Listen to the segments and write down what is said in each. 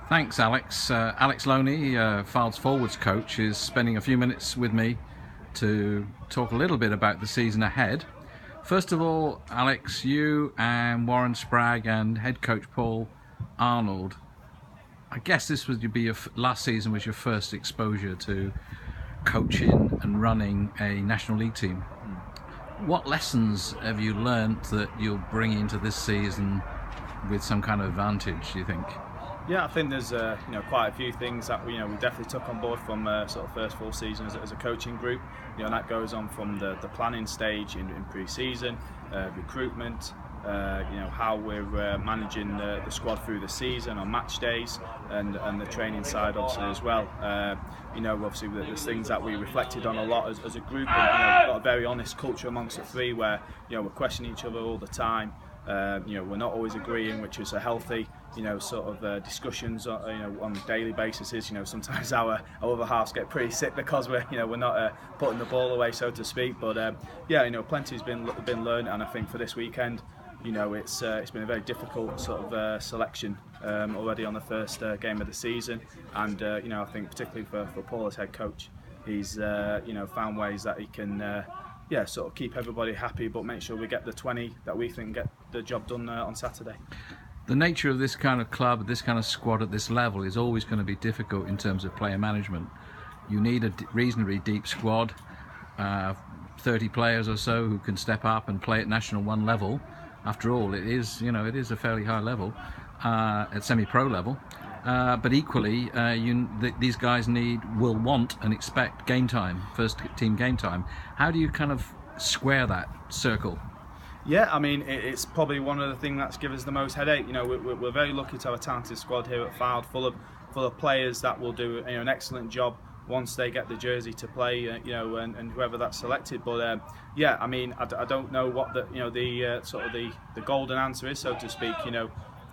Thanks, Alex. Alex Loney, Fylde's forwards coach, is spending a few minutes with me to talk a little bit about the season ahead. First of all, Alex, you and Warren Spragg and head coach Paul Arnold, I guess this would be last season was your first exposure to coaching and running a National League team. What lessons have you learnt that you'll bring into this season with some kind of advantage, do you think? Yeah, I think there's quite a few things that we definitely took on board from sort of first full season as a coaching group. And that goes on from the planning stage in pre-season, recruitment, how we're managing the squad through the season on match days, and the training side obviously as well. Obviously there's things that we reflected on a lot as a group, and got a very honest culture amongst the three where we're questioning each other all the time. We're not always agreeing, which is a healthy, discussions on a daily basis. Sometimes our other halves get pretty sick because we're not putting the ball away, so to speak. But plenty's been learned, and I think for this weekend, it's been a very difficult sort of selection already on the first game of the season, and I think particularly for Paul as head coach, he's found ways that he can. Sort of keep everybody happy, but make sure we get the 20 that we think get the job done on Saturday. The nature of this kind of club, this kind of squad at this level is always going to be difficult in terms of player management. You need a reasonably deep squad, 30 players or so who can step up and play at National 1 level. After all, it is a fairly high level, at semi-pro level. But equally, these guys will want and expect game time, first team game time. How do you kind of square that circle? Yeah, I mean, it's probably one of the things that's given us the most headache. We're very lucky to have a talented squad here at Fylde, full of players that will do an excellent job once they get the jersey to play, and whoever that's selected. But I mean, I don't know what the golden answer is, so to speak.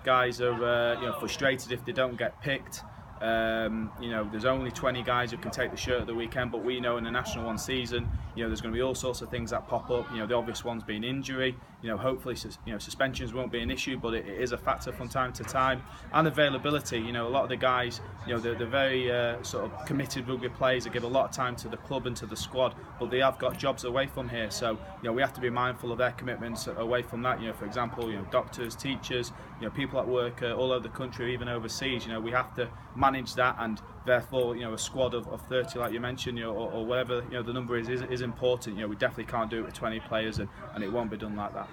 Guys are frustrated if they don't get picked. There's only 20 guys who can take the shirt at the weekend, but we know in the National 1 season, there's going to be all sorts of things that pop up. The obvious ones being injury. Hopefully, suspensions won't be an issue, but it is a factor from time to time. And availability. A lot of the guys, they're very sort of committed rugby players that give a lot of time to the club and to the squad, but they have got jobs away from here. So, we have to be mindful of their commitments away from that. For example, doctors, teachers, people that work all over the country, even overseas. We have to manage that, and therefore, a squad of 30, like you mentioned, or whatever the number is important. We definitely can't do it with 20 players, and it won't be done like that.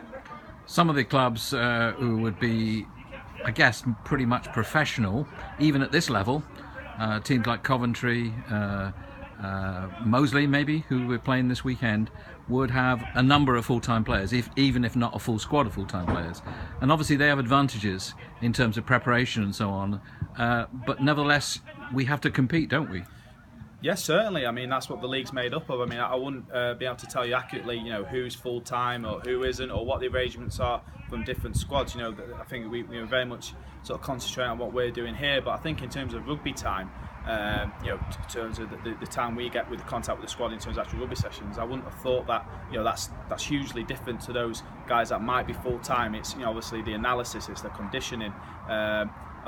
Some of the clubs who would be, I guess, pretty much professional, even at this level, teams like Coventry, Moseley maybe, who we're playing this weekend, would have a number of full-time players, even if not a full squad of full-time players. And obviously they have advantages in terms of preparation and so on, but nevertheless we have to compete, don't we? Yes, certainly. I mean, that's what the league's made up of. I mean, I wouldn't be able to tell you accurately, who's full-time or who isn't, or what the arrangements are from different squads. I think we very much sort of concentrate on what we're doing here. But I think in terms of rugby time, in terms of the time we get with contact with the squad in terms of actual rugby sessions, I wouldn't have thought that that's hugely different to those guys that might be full-time. It's obviously the analysis, it's the conditioning.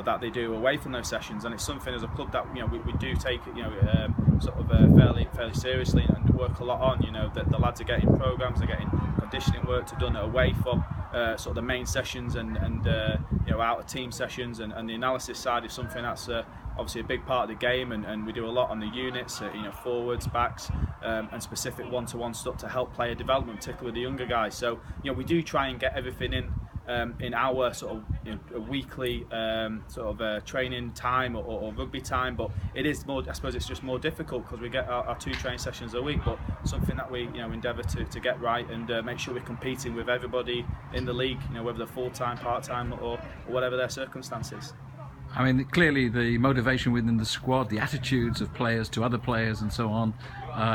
That they do away from those sessions, and it's something as a club that we do take fairly seriously and work a lot on. That the lads are getting programs, they're getting conditioning work done away from sort of the main sessions and out of team sessions, and the analysis side is something that's obviously a big part of the game, and we do a lot on the units, forwards, backs, and specific one-to-one stuff to help player development, particularly with the younger guys. So we do try and get everything in our sort of weekly training time or rugby time, but it is more, I suppose it's just more difficult because we get our 2 training sessions a week, but something that we endeavour to get right and make sure we're competing with everybody in the league, whether they're full-time, part-time or whatever their circumstances. I mean, clearly the motivation within the squad, the attitudes of players to other players and so on,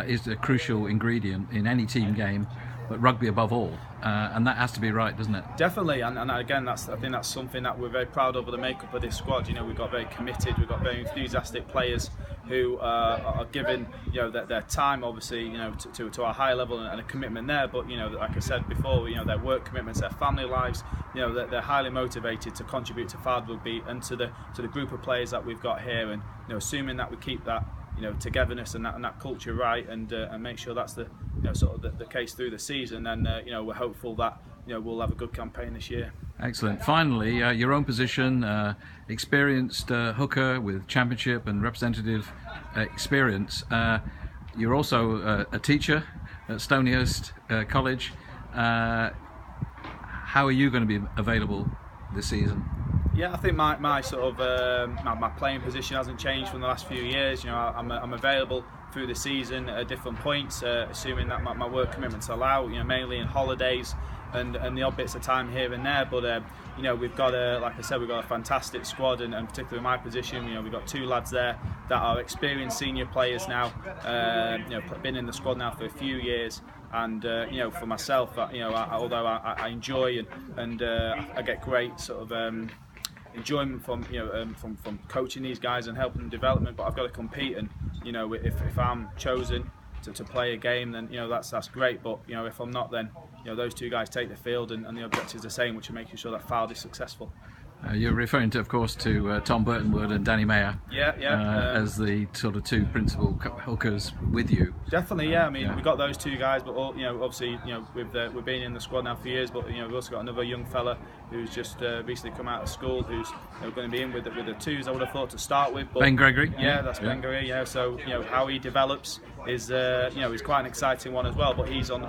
is a crucial ingredient in any team game. but rugby above all, and that has to be right, doesn't it? Definitely, and again, I think that's something that we're very proud of the makeup of this squad. You know, we've got very committed, we've got very enthusiastic players who are giving, you know, their time, obviously, you know, to a high level and a commitment there. But, you know, like I said before, you know, their work commitments, their family lives, you know, they're highly motivated to contribute to Fylde rugby and to the group of players that we've got here. And, you know, assuming that we keep that, you know, togetherness and that culture right, and make sure that's the, you know, sort of the case through the season. And you know, we're hopeful that, you know, we'll have a good campaign this year. Excellent. Finally, your own position, experienced hooker with championship and representative experience. You're also a teacher at Stonyhurst College. How are you going to be available this season? Yeah, I think my sort of my playing position hasn't changed from the last few years. You know, I'm available through the season at different points, assuming that my work commitments allow. You know, mainly in holidays and the odd bits of time here and there. But you know, we've got like I said, we've got a fantastic squad, and particularly my position. You know, we've got two lads there that are experienced senior players now. You know, been in the squad now for a few years. And you know, for myself, you know, although I enjoy and I get great sort of enjoyment from, you know, from coaching these guys and helping them development, but I've got to compete. And, you know, if I'm chosen to play a game, then, you know, that's great. But, you know, if I'm not, then, you know, those two guys take the field, and the objective's the same, which is making sure that Fylde is successful. You're referring to, of course, to Tom Burtonwood and Danny Mayer. Yeah. As the sort of two principal hookers with you. Definitely, yeah. I mean, we've got those two guys, but all, you know, obviously, you know, we've been in the squad now for years. But, you know, we've also got another young fella who's just recently come out of school, who's, you know, going to be in with the twos, I would have thought, to start with. But, Ben Gregory. Yeah, that's Ben Gregory. Yeah, so, you know, how he develops is, you know, is quite an exciting one as well. But he's on